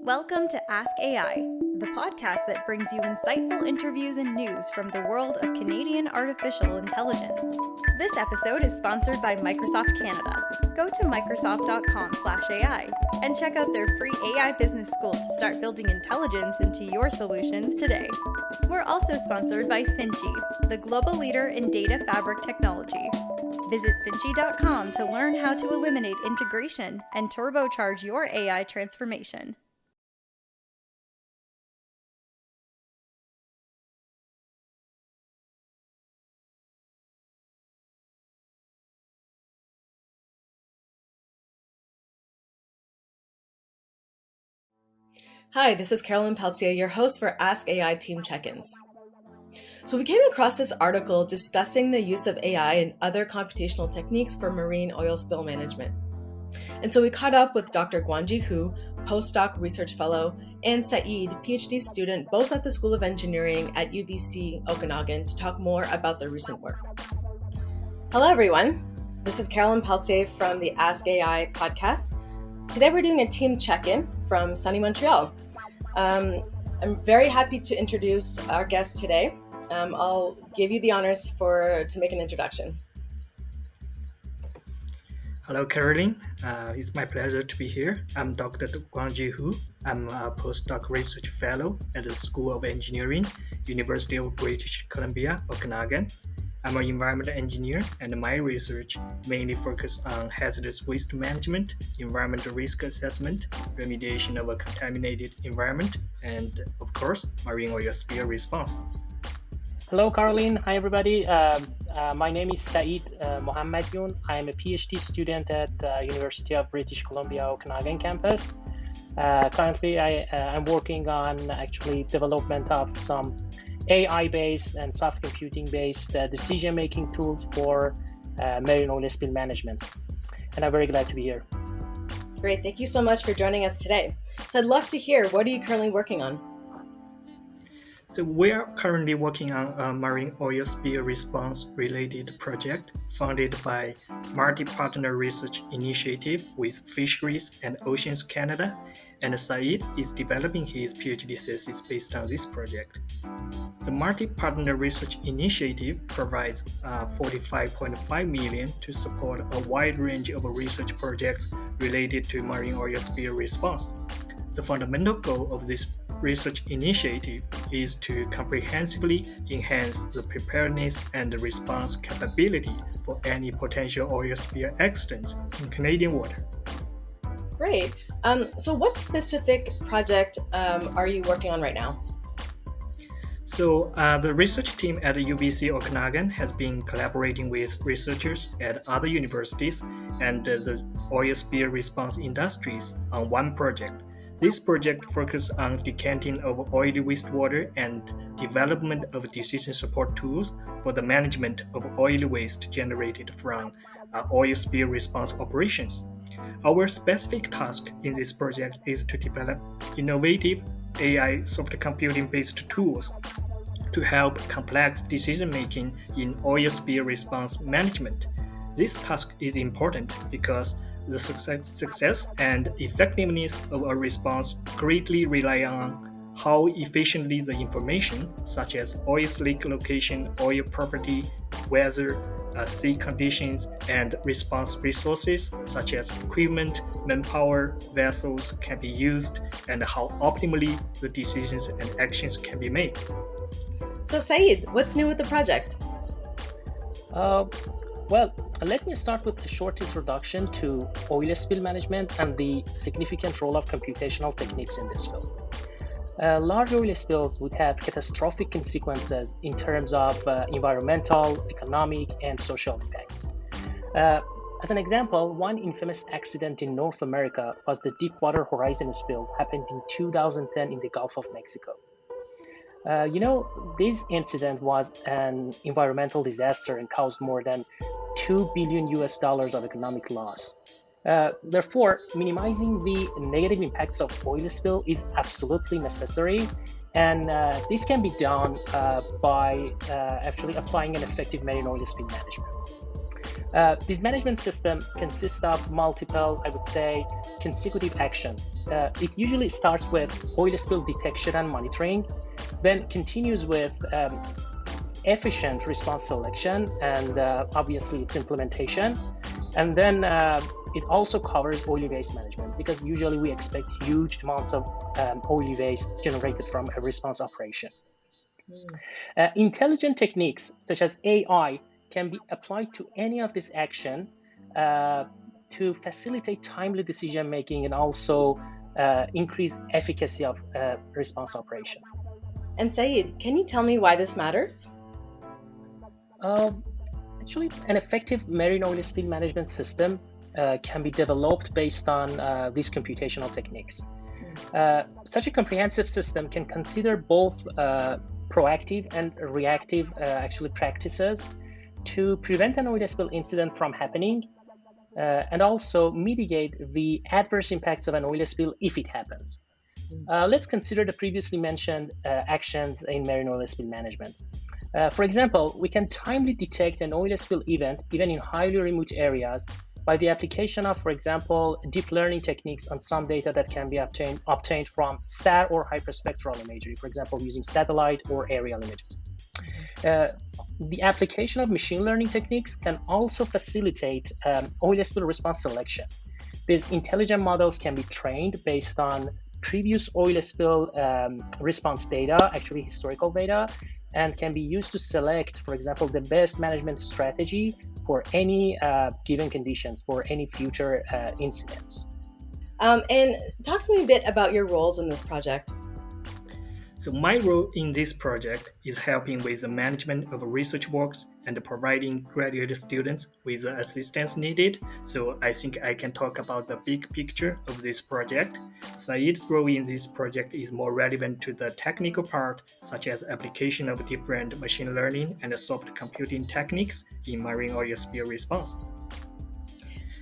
Welcome to Ask AI, the podcast that brings you insightful interviews and news from the world of Canadian artificial intelligence. This episode is sponsored by Microsoft Canada. Go to microsoft.com/AI and check out their free AI business school to start building intelligence into your solutions today. We're also sponsored by Sinchi, the global leader in data fabric technology. Visit Sinchi.com to learn how to eliminate integration and turbocharge your AI transformation. Hi, this is Carolyne Pelletier, your host for Ask AI Team Check-ins. So we came across this article discussing the use of AI and other computational techniques for marine oil spill management. And so we caught up with Dr. Guanji, postdoc research fellow, and Saeed, PhD student, both at the School of Engineering at UBC Okanagan, to talk more about their recent work. Hello, everyone. This is Carolyne Pelletier from the Ask AI podcast. Today we're doing a team check-in from sunny Montreal. I'm very happy to introduce our guest today. I'll give you the honors to make an introduction. Hello, Caroline. It's my pleasure to be here. I'm Dr. Guanji Hu. I'm a postdoc research fellow at the School of Engineering, University of British Columbia, Okanagan. I'm an environmental engineer, and my research mainly focuses on hazardous waste management, environmental risk assessment, remediation of a contaminated environment, and, of course, marine oil spill response. Hello, Caroline. Hi, everybody. My name is Saeed Mohammadiun. I am a PhD student at the University of British Columbia, Okanagan campus. Currently, I'm working on development of some AI-based and soft computing-based decision-making tools for marine oil spill management. And I'm very glad to be here. Great. Thank you so much for joining us today. So I'd love to hear, what are you currently working on? So we're currently working on a marine oil spill response related project funded by Multi-Partner Research Initiative with Fisheries and Oceans Canada, and Saeed is developing his PhD thesis based on this project. The Multi-Partner Research Initiative provides $45.5 million to support a wide range of research projects related to marine oil spill response. The fundamental goal of this research initiative is to comprehensively enhance the preparedness and response capability for any potential oil spill accidents in Canadian water. Great. So what specific project are you working on right now? So the research team at the UBC Okanagan has been collaborating with researchers at other universities and the oil spill response industries on one project. This project focuses on decanting of oily wastewater and development of decision support tools for the management of oily waste generated from oil spill response operations. Our specific task in this project is to develop innovative AI soft computing-based tools to help complex decision-making in oil spill response management. This task is important because the success and effectiveness of a response greatly rely on how efficiently the information, such as oil slick location, oil property, weather, sea conditions, and response resources, such as equipment, manpower, vessels, can be used, and how optimally the decisions and actions can be made. So Saeed, what's new with the project? Let me start with a short introduction to oil spill management and the significant role of computational techniques in this field. Large oil spills would have catastrophic consequences in terms of environmental, economic, and social impacts. As an example, one infamous accident in North America was the Deepwater Horizon spill, happened in 2010 in the Gulf of Mexico. This incident was an environmental disaster and caused more than $2 billion of economic loss. Therefore, minimizing the negative impacts of oil spill is absolutely necessary, and this can be done by applying an effective marine oil spill management. This management system consists of multiple, I would say, consecutive action. It usually starts with oil spill detection and monitoring, then continues with efficient response selection and obviously its implementation. And then it also covers oily waste management, because usually we expect huge amounts of oily waste generated from a response operation. Intelligent techniques such as AI can be applied to any of this action to facilitate timely decision making and also increase efficacy of response operation. And Saeed, can you tell me why this matters? Actually, an effective marine oil spill management system can be developed based on these computational techniques. Such a comprehensive system can consider both proactive and reactive practices to prevent an oil spill incident from happening and also mitigate the adverse impacts of an oil spill if it happens. Let's consider the previously mentioned actions in marine oil spill management. For example, we can timely detect an oil spill event even in highly remote areas by the application of, for example, deep learning techniques on some data that can be obtained from SAR or hyperspectral imagery, for example, using satellite or aerial images. The application of machine learning techniques can also facilitate oil spill response selection. These intelligent models can be trained based on previous oil spill response data, actually historical data, and can be used to select, for example, the best management strategy for any given conditions, for any future incidents. And talk to me a bit about your roles in this project. So my role in this project is helping with the management of research works and providing graduate students with the assistance needed. So I think I can talk about the big picture of this project. Saeed's role in this project is more relevant to the technical part, such as application of different machine learning and soft computing techniques in marine oil spill response.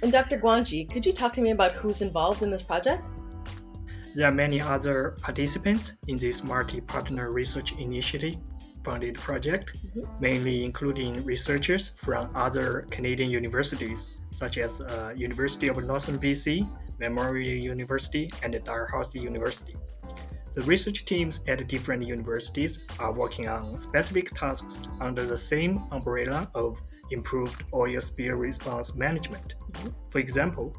And Dr. Guanji, could you talk to me about who's involved in this project? There are many other participants in this multi-partner research initiative funded project, mainly including researchers from other Canadian universities, such as University of Northern BC, Memorial University, and Dalhousie University. The research teams at different universities are working on specific tasks under the same umbrella of improved oil spill response management. For example,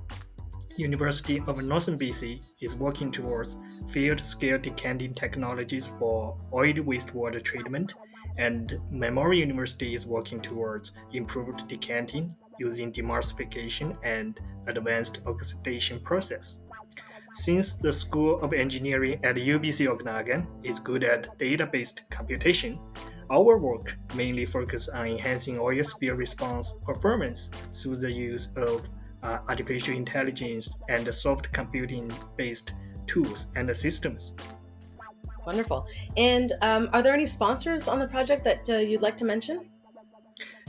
University of Northern BC is working towards field-scale decanting technologies for oil wastewater treatment, and Memorial University is working towards improved decanting using demulsification and advanced oxidation process. Since the School of Engineering at UBC Okanagan is good at data-based computation, our work mainly focuses on enhancing oil spill response performance through the use of artificial intelligence and soft computing-based tools and systems. Wonderful. And are there any sponsors on the project that you'd like to mention?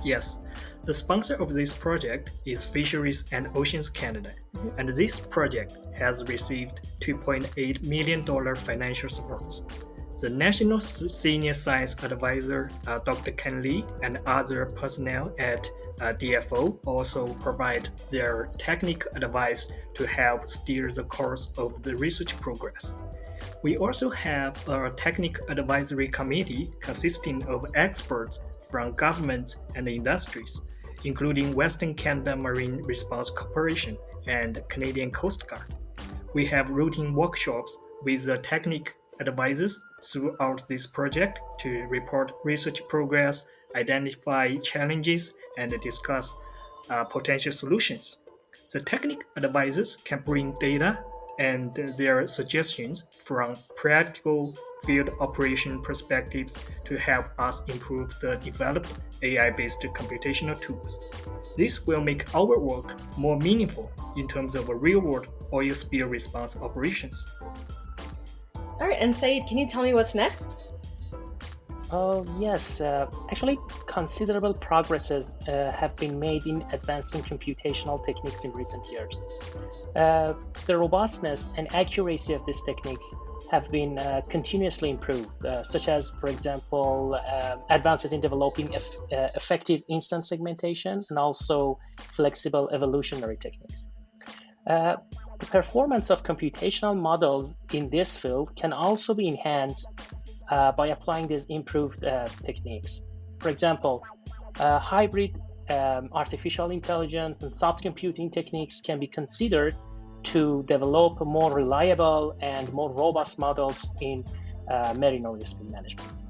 Yes, the sponsor of this project is Fisheries and Oceans Canada, and this project has received $2.8 million financial support. The National Senior Science Advisor, Dr. Ken Lee, and other personnel at DFO also provide their technical advice to help steer the course of the research progress. We also have a technical advisory committee consisting of experts from government and industries, including Western Canada Marine Response Corporation and Canadian Coast Guard. We have routine workshops with the technical advisors throughout this project to report research progress, identify challenges, and discuss potential solutions. The technical advisors can bring data and their suggestions from practical field operation perspectives to help us improve the developed AI-based computational tools. This will make our work more meaningful in terms of real-world oil spill response operations. All right, and Saeed, can you tell me what's next? Yes, actually considerable progresses have been made in advancing computational techniques in recent years. The robustness and accuracy of these techniques have been continuously improved, such as, for example, advances in developing effective instance segmentation and also flexible evolutionary techniques. The performance of computational models in this field can also be enhanced by applying these improved techniques. For example, hybrid artificial intelligence and soft computing techniques can be considered to develop more reliable and more robust models in marine oil spill management.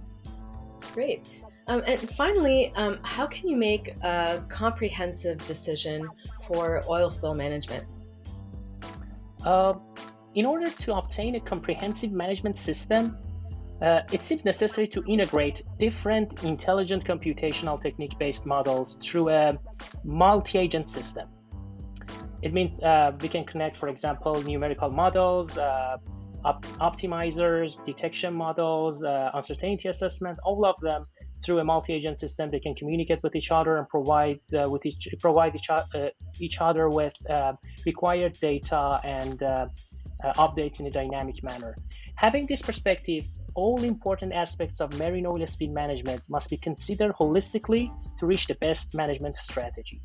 Great. And finally, how can you make a comprehensive decision for oil spill management? In order to obtain a comprehensive management system, it seems necessary to integrate different intelligent computational technique-based models through a multi-agent system. It means we can connect, for example, numerical models, optimizers, detection models, uncertainty assessment, all of them through a multi-agent system. They can communicate with each other and provide each other with required data and updates in a dynamic manner. Having this perspective, all important aspects of marine oil spill management must be considered holistically to reach the best management strategy.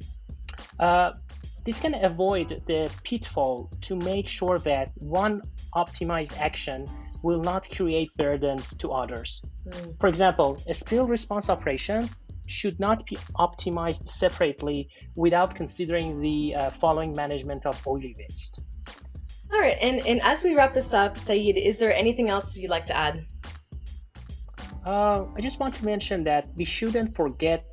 This can avoid the pitfall to make sure that one optimized action will not create burdens to others. For example, a spill response operation should not be optimized separately without considering the following management of oily waste. All right, and as we wrap this up, Saeed, is there anything else you'd like to add? I just want to mention that we shouldn't forget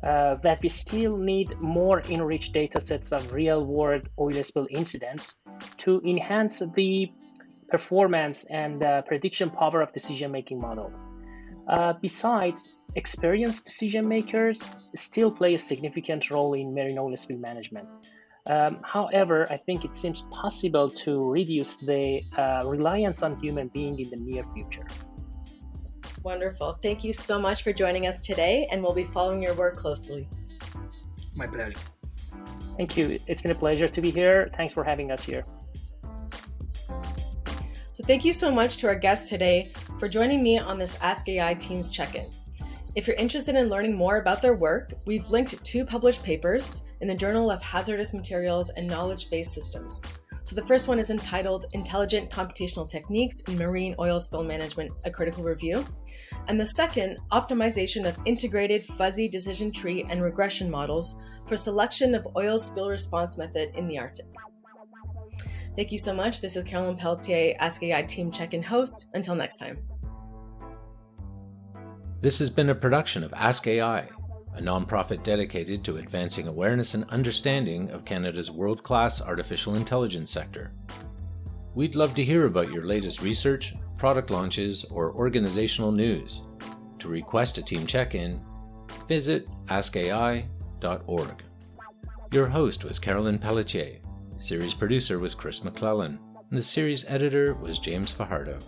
that we still need more enriched data sets of real-world oil spill incidents to enhance the performance and prediction power of decision-making models. Besides, experienced decision makers still play a significant role in marine oil spill management. However, I think it seems possible to reduce the reliance on human beings in the near future. Wonderful. Thank you so much for joining us today, and we'll be following your work closely. My pleasure. Thank you. It's been a pleasure to be here. Thanks for having us here. So thank you so much to our guests today for joining me on this Ask AI Teams check-in. If you're interested in learning more about their work, we've linked 2 published papers in the Journal of Hazardous Materials and Knowledge-Based Systems. So the first one is entitled Intelligent Computational Techniques in Marine Oil Spill Management, a Critical Review. And the second, Optimization of Integrated Fuzzy Decision Tree and Regression Models for Selection of Oil Spill Response Method in the Arctic. Thank you so much. This is Carolyne Pelletier, Ask AI Team Check-in host. Until next time. This has been a production of Ask AI, a nonprofit dedicated to advancing awareness and understanding of Canada's world-class artificial intelligence sector. We'd love to hear about your latest research, product launches, or organizational news. To request a team check-in, visit askai.org. Your host was Carolyne Pelletier. Series producer was Chris McClellan, and the series editor was James Fajardo.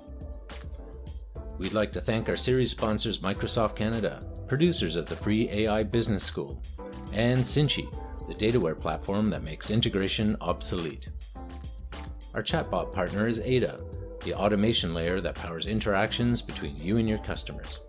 We'd like to thank our series sponsors Microsoft Canada, producers of the free AI Business School, and Cinchi, the dataware platform that makes integration obsolete. Our chatbot partner is Ada, the automation layer that powers interactions between you and your customers.